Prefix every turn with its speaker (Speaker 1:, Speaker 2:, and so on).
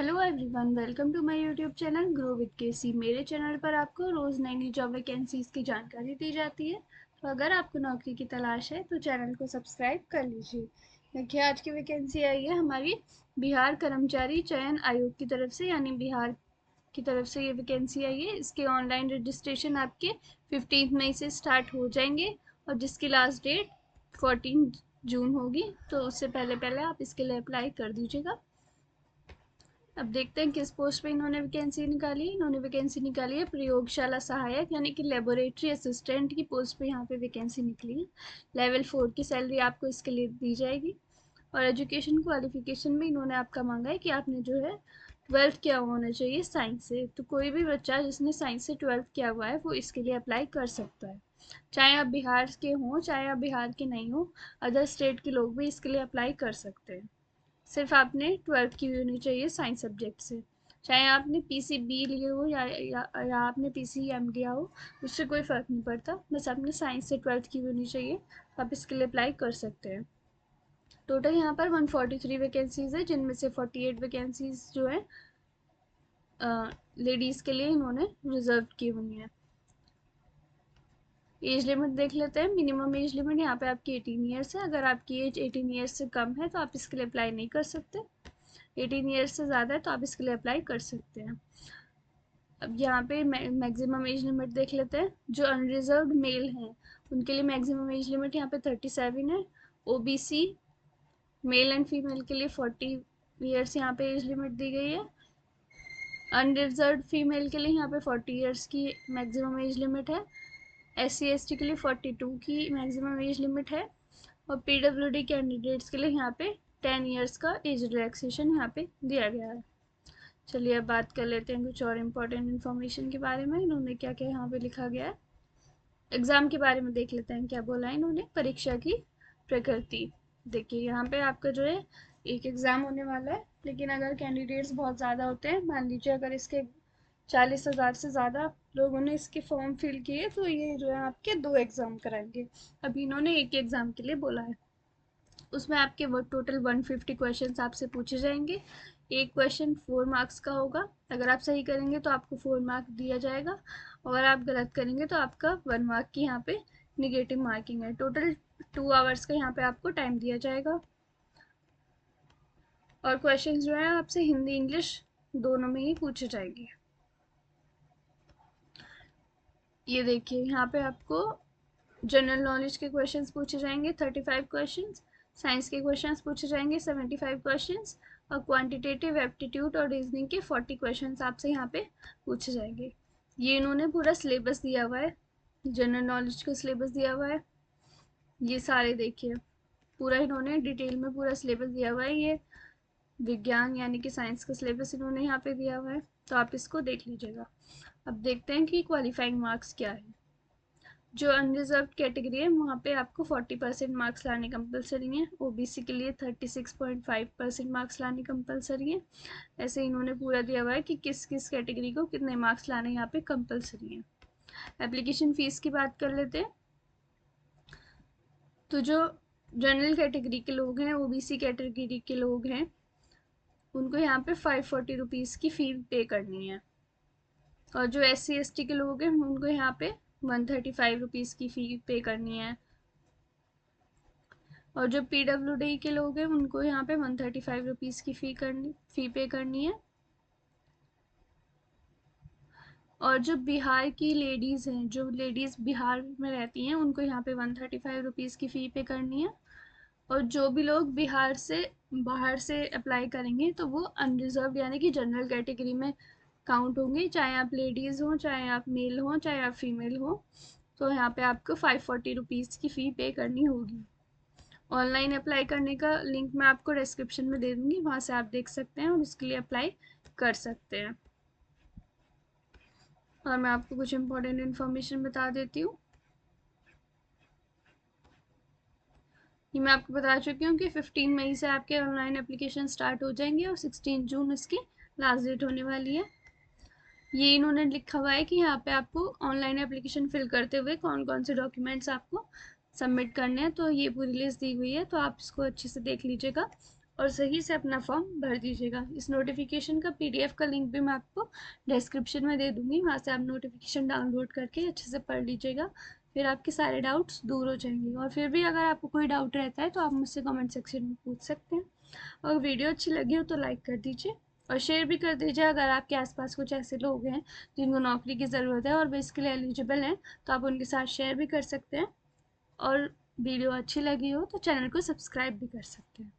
Speaker 1: Hello everyone, welcome to my YouTube channel grow with KC. मेरे channel पर आपको रोज़ नई नई जॉब वैकेंसीज की जानकारी दी जाती है। तो अगर आपको नौकरी की तलाश है तो चैनल को सब्सक्राइब कर लीजिए। देखिए, आज की वैकेंसी आई है हमारी बिहार कर्मचारी चयन आयोग की तरफ से, यानी बिहार की तरफ से ये वैकेंसी आई है। इसके ऑनलाइन रजिस्ट्रेशन आपके 15 मई से स्टार्ट हो जाएंगे और जिसकी लास्ट डेट 14 जून होगी। तो उससे पहले पहले आप इसके लिए अप्लाई कर दीजिएगा। अब देखते हैं किस पोस्ट पे इन्होंने वैकेंसी निकाली है। इन्होंने वैकेंसी निकाली है प्रयोगशाला सहायक यानी कि लेबोरेटरी असिस्टेंट की पोस्ट पे यहाँ पे वैकेंसी निकली है। लेवल 4 की सैलरी आपको इसके लिए दी जाएगी। और एजुकेशन क्वालिफिकेशन में इन्होंने आपका मांगा है कि आपने जो है 12th किया हुआ होना चाहिए साइंस से। तो कोई भी बच्चा जिसने साइंस से 12th किया हुआ है वो इसके लिए अप्लाई कर सकता है, चाहे आप बिहार के हों चाहे आप बिहार के नहीं हो। अदर स्टेट के लोग भी इसके लिए अप्लाई कर सकते हैं। सिर्फ आपने 12th की हुई होनी चाहिए साइंस सब्जेक्ट से, चाहे आपने पीसीबी लिए हो या आपने पीसीएम लिया हो, उससे कोई फ़र्क नहीं पड़ता। बस आपने साइंस से 12th की हुई होनी चाहिए, तो आप इसके लिए अप्लाई कर सकते हैं। टोटल यहाँ पर 143 वैकेंसीज़ है, जिनमें से 48 वैकेंसीज जो है लेडीज़ के लिए इन्होंने रिजर्व की हुई हैं। एज लिमिट देख लेते हैं। मिनिमम एज लिमिट यहाँ पे आपकी 18 ईयर्स है। अगर आपकी एज 18 ईयर्स से कम है तो आप इसके लिए अप्लाई नहीं कर सकते। 18 ईयर्स से ज़्यादा है तो आप इसके लिए अप्लाई कर सकते हैं। अब यहाँ पे मैक्सिमम एज लिमिट देख लेते हैं। जो अनरिजर्व्ड मेल हैं उनके लिए मैक्सिमम एज लिमिट यहाँ पे 37 है। ओबीसी मेल एंड फीमेल के लिए 40 ईयर्स यहाँ पे एज लिमिट दी गई है। अनरिजर्व्ड फीमेल के लिए यहाँ पे 40 ईयर्स की मैक्सिमम एज लिमिट है। SC/ST के लिए 42 की मैक्सिमम एज लिमिट है। और PWD कैंडिडेट्स के लिए यहाँ पे 10 ईयर्स का एज रिलैक्सेशन यहाँ पे दिया गया है। चलिए अब बात कर लेते हैं कुछ और इम्पोर्टेंट इन्फॉर्मेशन के बारे में। इन्होंने क्या क्या यहाँ पे लिखा गया है। एग्ज़ाम के बारे में देख लेते हैं क्या बोला है इन्होंने। परीक्षा की प्रकृति देखिए, यहाँ पे आपका जो है एक एग्ज़ाम होने वाला है, लेकिन अगर कैंडिडेट्स बहुत ज़्यादा होते हैं, मान लीजिए अगर इसके 40,000 से ज़्यादा लोगों ने इसके फॉर्म फिल किए, तो ये जो है आपके 2 एग्ज़ाम कराएंगे। अभी इन्होंने एक एग्ज़ाम के लिए बोला है। उसमें आपके वो टोटल 150 क्वेश्चंस आपसे पूछे जाएंगे। एक क्वेश्चन 4 मार्क्स का होगा। अगर आप सही करेंगे तो आपको 4 मार्क दिया जाएगा, और अगर आप गलत करेंगे तो आपका 1 मार्क की यहाँ पे निगेटिव मार्किंग है। टोटल 2 आवर्स का यहाँ पे आपको टाइम दिया जाएगा। और क्वेश्चन जो है आपसे हिंदी इंग्लिश दोनों में ही पूछे जाएंगे। ये देखिए, यहाँ पे आपको जनरल नॉलेज के क्वेश्चंस पूछे जाएंगे 35 क्वेश्चंस, साइंस के क्वेश्चंस पूछे जाएंगे 75 क्वेश्चंस, और क्वांटिटेटिव एप्टीट्यूड और रीजनिंग के 40 क्वेश्चंस आपसे यहाँ पे पूछे जाएंगे। ये इन्होंने पूरा सिलेबस दिया हुआ है, जनरल नॉलेज का सिलेबस दिया हुआ है। ये सारे देखिए, पूरा इन्होंने डिटेल में पूरा सिलेबस दिया हुआ है। ये विज्ञान यानी कि साइंस का सिलेबस इन्होंने यहाँ पे दिया हुआ है, तो आप इसको देख लीजिएगा। अब देखते हैं कि क्वालिफाइंग मार्क्स क्या है। जो अनरिजर्व कैटेगरी है वहाँ पे आपको 40% मार्क्स लाने कंपलसरी है। ओबीसी के लिए 36.5% मार्क्स लाने कंपलसरी है। ऐसे इन्होंने पूरा दिया हुआ है कि किस किस कैटेगरी को कितने मार्क्स लाने यहाँ पे कंपलसरी है। एप्लीकेशन फ़ीस की बात कर लेते हैं। तो जो जनरल कैटेगरी के लोग हैं, ओबीसी कैटेगरी के लोग हैं, उनको यहाँ पे 540 रुपीज़ की फ़ी पे करनी है। और जो SC/ST के लोग हैं उनको यहाँ पे 135 रुपीज़ की फ़ी पे करनी है। और जो PWD के लोग हैं उनको यहाँ पे 135 रुपीज़ की फ़ी पे करनी है। और जो बिहार की लेडीज़ हैं, जो लेडीज़ बिहार में रहती हैं, उनको यहाँ पे 135 रुपीज़ की फ़ी पे करनी है। और जो भी लोग बिहार से बाहर से अप्लाई करेंगे तो वो अनरिजर्व यानी कि जनरल कैटेगरी में काउंट होंगे, चाहे आप लेडीज़ हों चाहे आप मेल हों चाहे आप फीमेल हों। तो यहाँ पे आपको 540 रुपीज़ की फ़ी पे करनी होगी। ऑनलाइन अप्लाई करने का लिंक मैं आपको डिस्क्रिप्शन में दे दूँगी, वहाँ से आप देख सकते हैं और उसके लिए अप्लाई कर सकते हैं। और मैं आपको कुछ इम्पोर्टेंट इन्फॉर्मेशन बता देती हूँ। ये मैं आपको बता चुकी हूँ कि 15 मई से आपके ऑनलाइन एप्लीकेशन स्टार्ट हो जाएंगे और 16 जून इसकी लास्ट डेट होने वाली है। ये इन्होंने लिखा हुआ है कि यहाँ पे आपको ऑनलाइन एप्लीकेशन फिल करते हुए कौन कौन से डॉक्यूमेंट्स आपको सबमिट करने हैं। तो ये पूरी लिस्ट दी हुई है, तो आप इसको अच्छे से देख लीजिएगा और सही से अपना फॉर्म भर दीजिएगा। इस नोटिफिकेशन का पीडीएफ का लिंक भी मैं आपको डिस्क्रिप्शन में दे दूँगी, वहाँ से आप नोटिफिकेशन डाउनलोड करके अच्छे से पढ़ लीजिएगा, फिर आपके सारे डाउट्स दूर हो जाएंगे। और फिर भी अगर आपको कोई डाउट रहता है तो आप मुझसे कमेंट सेक्शन में पूछ सकते हैं। अगर वीडियो अच्छी लगी हो तो लाइक कर दीजिए और शेयर भी कर दीजिए। अगर आपके आसपास कुछ ऐसे लोग हैं जिनको नौकरी की ज़रूरत है और वे इसके लिए एलिजिबल हैं, तो आप उनके साथ शेयर भी कर सकते हैं। और वीडियो अच्छी लगी हो तो चैनल को सब्सक्राइब भी कर सकते हैं।